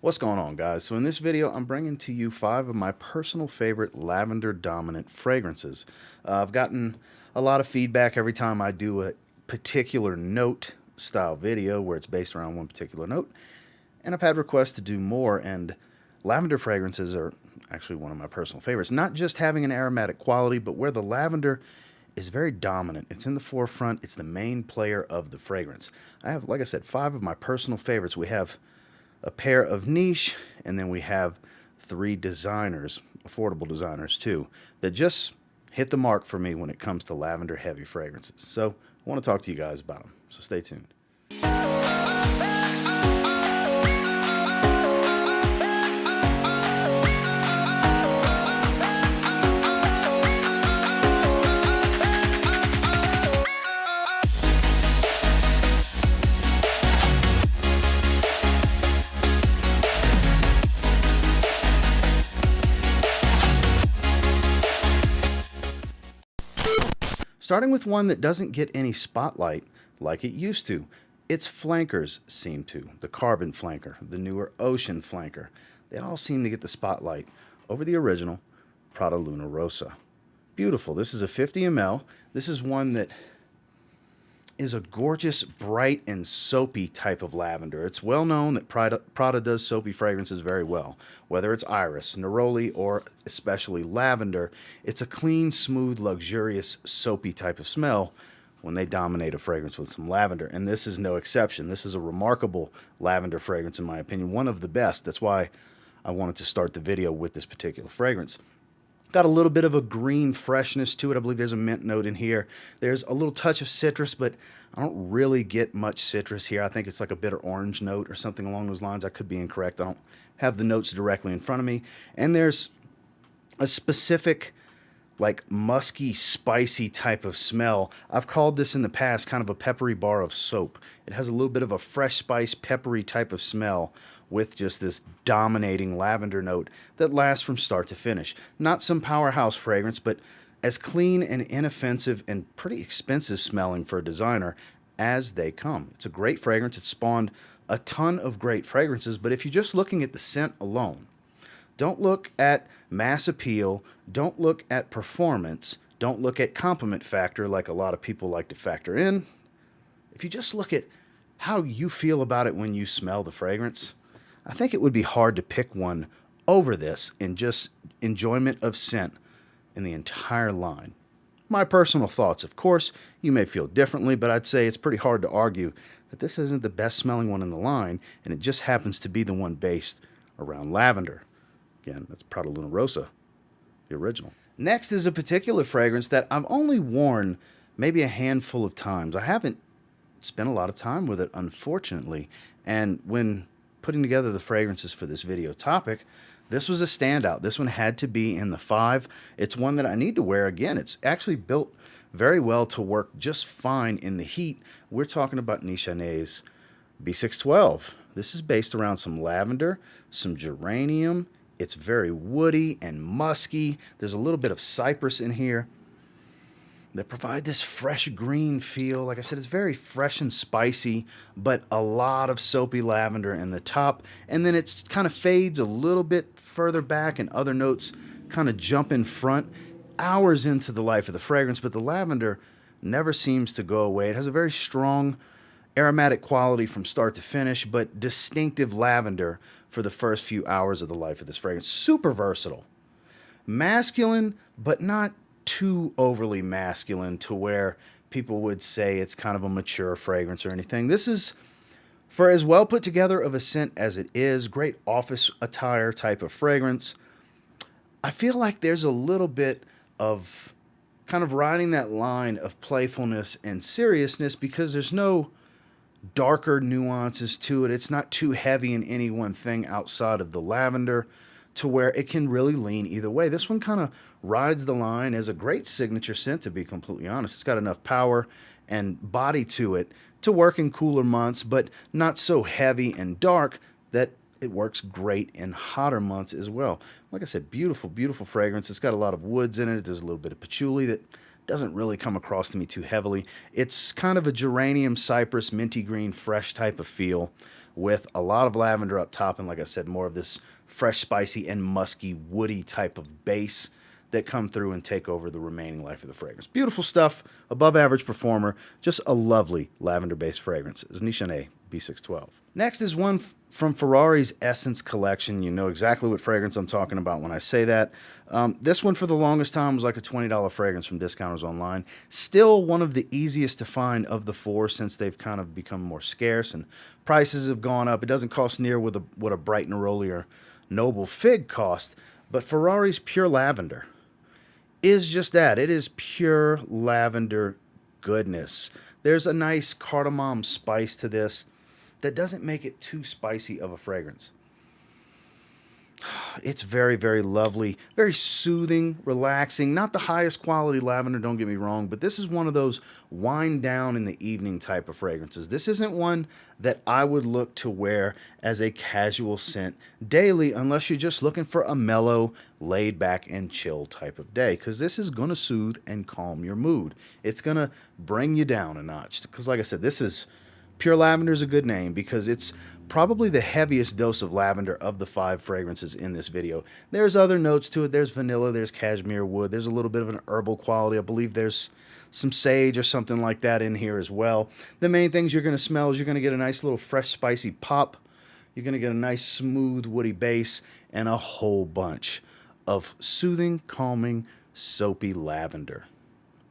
What's going on, guys? So in this video, I'm bringing to you 5 of my personal favorite lavender-dominant fragrances. I've gotten a lot of feedback every time I do a particular note-style video where it's based around one particular note, and I've had requests to do more, and lavender fragrances are actually one of my personal favorites. Not just having an aromatic quality, but where the lavender is very dominant. It's in the forefront. It's the main player of the fragrance. I have, like I said, 5 of my personal favorites. We have a pair of niche, and then we have 3 designers, affordable designers too, that just hit the mark for me when it comes to lavender heavy fragrances. So I want to talk to you guys about them, so stay tuned. Starting with one that doesn't get any spotlight like it used to. Its flankers seem to. The carbon flanker, the newer ocean flanker. They all seem to get the spotlight over the original Prada Luna Rossa. Beautiful. This is a 50 ml. This is one that is a gorgeous, bright, and soapy type of lavender. It's well known that Prada does soapy fragrances very well. Whether it's iris, neroli, or especially lavender, it's a clean, smooth, luxurious, soapy type of smell when they dominate a fragrance with some lavender. And this is no exception. This is a remarkable lavender fragrance, in my opinion. One of the best. That's why I wanted to start the video with this particular fragrance. Got a little bit of a green freshness to it. I believe there's a mint note in here. There's a little touch of citrus, but I don't really get much citrus here. I think it's like a bitter orange note or something along those lines. I could be incorrect. I don't have the notes directly in front of me. And there's a specific, like, musky, spicy type of smell. I've called this in the past kind of a peppery bar of soap. It has a little bit of a fresh spice, peppery type of smell with just this dominating lavender note that lasts from start to finish. Not some powerhouse fragrance, but as clean and inoffensive and pretty expensive smelling for a designer as they come. It's a great fragrance. It spawned a ton of great fragrances, but if you're just looking at the scent alone, don't look at mass appeal, don't look at performance, don't look at compliment factor like a lot of people like to factor in. If you just look at how you feel about it when you smell the fragrance, I think it would be hard to pick one over this in just enjoyment of scent in the entire line. My personal thoughts, of course, you may feel differently, but I'd say it's pretty hard to argue that this isn't the best smelling one in the line, and it just happens to be the one based around lavender. Again, that's Prada Luna Rossa, the original. Next is a particular fragrance that I've only worn maybe a handful of times. I haven't spent a lot of time with it, unfortunately, and when putting together the fragrances for this video topic, this was a standout. This one had to be in the 5. It's one that I need to wear again. It's actually built very well to work just fine in the heat. We're talking about Nishane's B612. This is based around some lavender, some geranium. It's very woody and musky. There's a little bit of cypress in here that provide this fresh green feel. Like I said, it's very fresh and spicy, but a lot of soapy lavender in the top. And then it kind of fades a little bit further back, and other notes kind of jump in front hours into the life of the fragrance. But the lavender never seems to go away. It has a very strong aromatic quality from start to finish, but distinctive lavender for the first few hours of the life of this fragrance. Super versatile. Masculine, but not too overly masculine to where people would say it's kind of a mature fragrance or anything. This is, for as well put together of a scent as it is, great office attire type of fragrance. I feel like there's a little bit of kind of riding that line of playfulness and seriousness because there's no darker nuances to it. It's not too heavy in any one thing outside of the lavender to where it can really lean either way. This one kind of rides the line as a great signature scent, to be completely honest. It's got enough power and body to it to work in cooler months, but not so heavy and dark that it works great in hotter months as well. Like I said, beautiful, beautiful fragrance. It's got a lot of woods in it. There's a little bit of patchouli that doesn't really come across to me too heavily. It's kind of a geranium, cypress, minty green, fresh type of feel with a lot of lavender up top, and like I said, more of this fresh, spicy, and musky, woody type of base that come through and take over the remaining life of the fragrance. Beautiful stuff, above average performer, just a lovely lavender-based fragrance. Is Nishane B612. Next is one from Ferrari's Essence collection. You know exactly what fragrance I'm talking about when I say that. This one for the longest time was like a $20 fragrance from Discounters Online. Still one of the easiest to find of the four since they've kind of become more scarce and prices have gone up. It doesn't cost near what a Bright Neroli or Noble Fig cost, but Ferrari's Pure Lavender is just that. It is pure lavender goodness. There's a nice cardamom spice to this that doesn't make it too spicy of a fragrance. It's very, very lovely, very soothing, relaxing. Not the highest quality lavender, don't get me wrong, but this is one of those wind down in the evening type of fragrances. This isn't one that I would look to wear as a casual scent daily unless you're just looking for a mellow, laid back, and chill type of day, because this is going to soothe and calm your mood. It's going to bring you down a notch, because like I said, this is Pure Lavender is a good name because it's probably the heaviest dose of lavender of the 5 fragrances in this video. There's other notes to it. There's vanilla, there's cashmere wood, there's a little bit of an herbal quality. I believe there's some sage or something like that in here as well. The main things you're going to smell is you're going to get a nice little fresh spicy pop. You're going to get a nice smooth woody base and a whole bunch of soothing, calming, soapy lavender.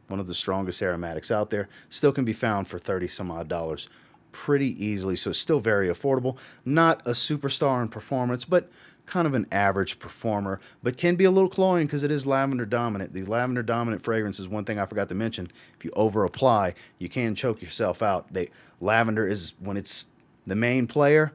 One of the strongest aromatics out there. Still can be found for 30 some odd dollars pretty easily, so it's still very affordable. Not a superstar in performance, but kind of an average performer, but can be a little cloying because it is lavender dominant. The lavender dominant fragrance is one thing I forgot to mention. If you over apply, you can choke yourself out. Lavender is, when it's the main player,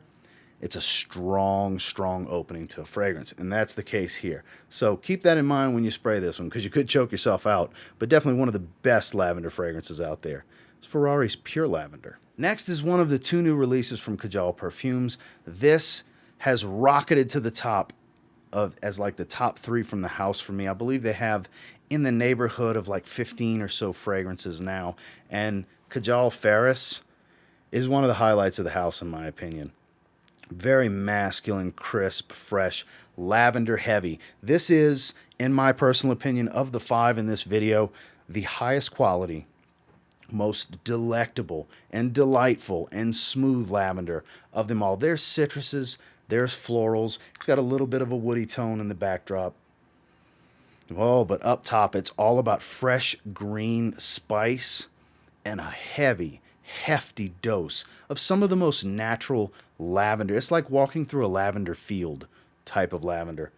it's a strong, strong opening to a fragrance, and that's the case here. So keep that in mind when you spray this one, because you could choke yourself out, but definitely one of the best lavender fragrances out there. It's Ferrari's Pure Lavender. Next is one of the 2 new releases from Kajal Perfumes. This has rocketed to the top as like the top 3 from the house for me. I believe they have in the neighborhood of like 15 or so fragrances now, and Kajal Faris is one of the highlights of the house in my opinion. Very masculine, crisp, fresh, lavender heavy. This is, in my personal opinion, of the 5 in this video, the highest quality, most delectable and delightful and smooth lavender of them all. There's citruses, there's florals. It's got a little bit of a woody tone in the backdrop. Oh, but up top, it's all about fresh green spice and a heavy, hefty dose of some of the most natural lavender. It's like walking through a lavender field type of lavender.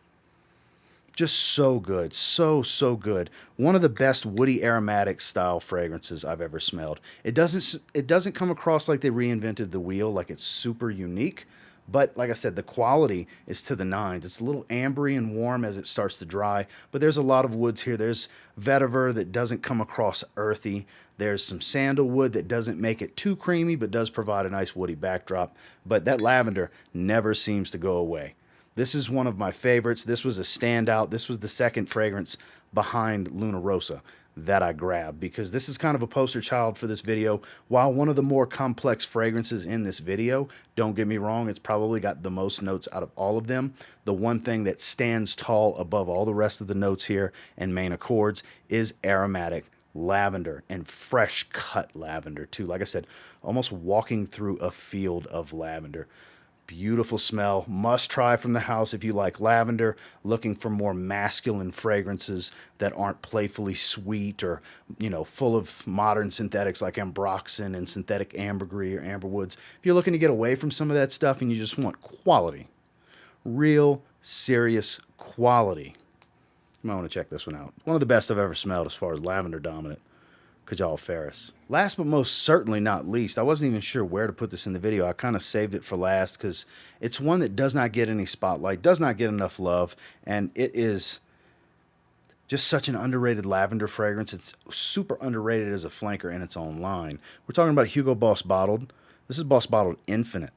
Just so good, so good. One of the best woody aromatic style fragrances I've ever smelled. It doesn't come across like they reinvented the wheel, like it's super unique, but like I said, the quality is to the nines. It's a little ambery and warm as it starts to dry, but there's a lot of woods here. There's vetiver that doesn't come across earthy. There's some sandalwood that doesn't make it too creamy, but does provide a nice woody backdrop. But that lavender never seems to go away. This is one of my favorites. This was a standout. This was the second fragrance behind Luna Rossa that I grabbed, because this is kind of a poster child for this video. While one of the more complex fragrances in this video, don't get me wrong, it's probably got the most notes out of all of them. The one thing that stands tall above all the rest of the notes here and main accords is aromatic lavender, and fresh cut lavender too. Like I said, almost walking through a field of lavender. Beautiful smell. Must try from the house if you like lavender, looking for more masculine fragrances that aren't playfully sweet or, full of modern synthetics like ambroxan and synthetic ambergris or amberwoods. If you're looking to get away from some of that stuff and you just want quality, real serious quality, you might want to check this one out. One of the best I've ever smelled as far as lavender dominant. Kajal Faris. Last but most certainly not least, I wasn't even sure where to put this in the video. I kind of saved it for last because it's one that does not get any spotlight, does not get enough love, and it is just such an underrated lavender fragrance. It's super underrated as a flanker in its own line. We're talking about Hugo Boss Bottled. This is Boss Bottled Infinite.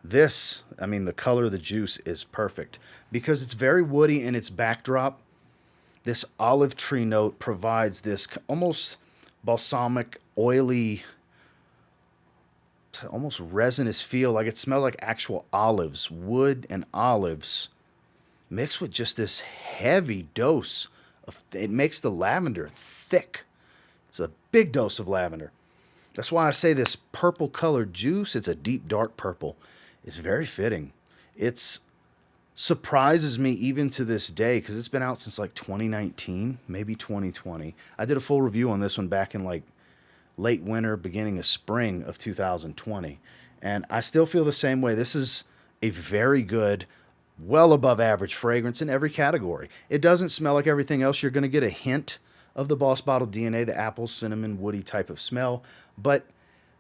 This, the color of the juice is perfect because it's very woody in its backdrop. This olive tree note provides this almost balsamic, oily, almost resinous feel. Like it smells like actual olives, wood and olives, mixed with just this heavy dose of. It makes the lavender thick. It's a big dose of lavender. That's why I say this purple colored juice, it's a deep dark purple, is very fitting. It's surprises me even to this day because it's been out since like 2019, maybe 2020. I did a full review on this one back in like late winter, beginning of spring of 2020. And I still feel the same way. This is a very good, well above average fragrance in every category. It doesn't smell like everything else. You're going to get a hint of the Boss Bottle DNA, the apple, cinnamon, woody type of smell. But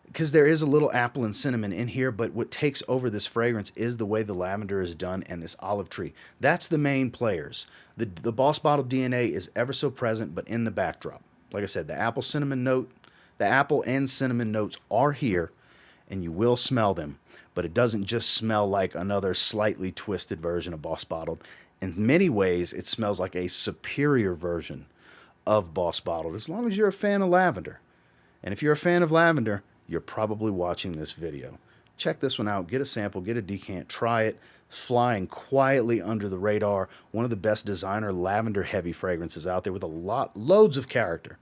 because there is a little apple and cinnamon in here, but what takes over this fragrance is the way the lavender is done and this olive tree. That's the main players. The Boss Bottle DNA is ever so present, but in the backdrop. Like I said, the apple cinnamon note, the apple and cinnamon notes are here, and you will smell them. But it doesn't just smell like another slightly twisted version of Boss Bottled. In many ways, it smells like a superior version of Boss Bottled, as long as you're a fan of lavender. And if you're a fan of lavender, you're probably watching this video. Check this one out. Get a sample, get a decant, try it. Flying quietly under the radar. One of the best designer lavender heavy fragrances out there with loads of character.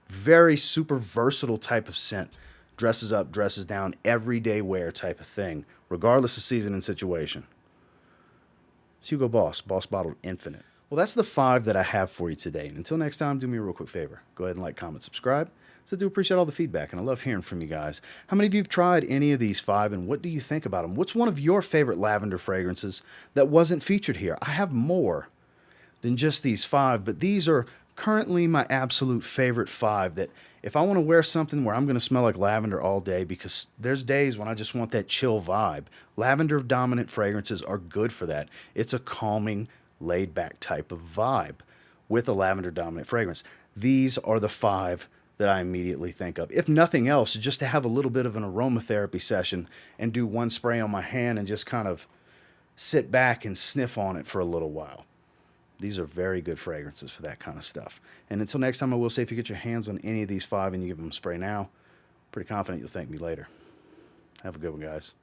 Very super versatile type of scent. Dresses up, dresses down, everyday wear type of thing, regardless of season and situation. It's Hugo Boss, Boss Bottled Infinite. Well, that's the 5 that I have for you today. And until next time, do me a real quick favor. Go ahead and like, comment, subscribe. So I do appreciate all the feedback, and I love hearing from you guys. How many of you have tried any of these 5, and what do you think about them? What's one of your favorite lavender fragrances that wasn't featured here? I have more than just these 5, but these are currently my absolute favorite 5 that if I want to wear something where I'm going to smell like lavender all day, because there's days when I just want that chill vibe, lavender dominant fragrances are good for that. It's a calming, laid back type of vibe with a lavender dominant fragrance. These are the 5 that I immediately think of. If nothing else, just to have a little bit of an aromatherapy session and do one spray on my hand and just kind of sit back and sniff on it for a little while. These are very good fragrances for that kind of stuff. And until next time, I will say, if you get your hands on any of these 5 and you give them a spray now, pretty confident you'll thank me later. Have a good one, guys.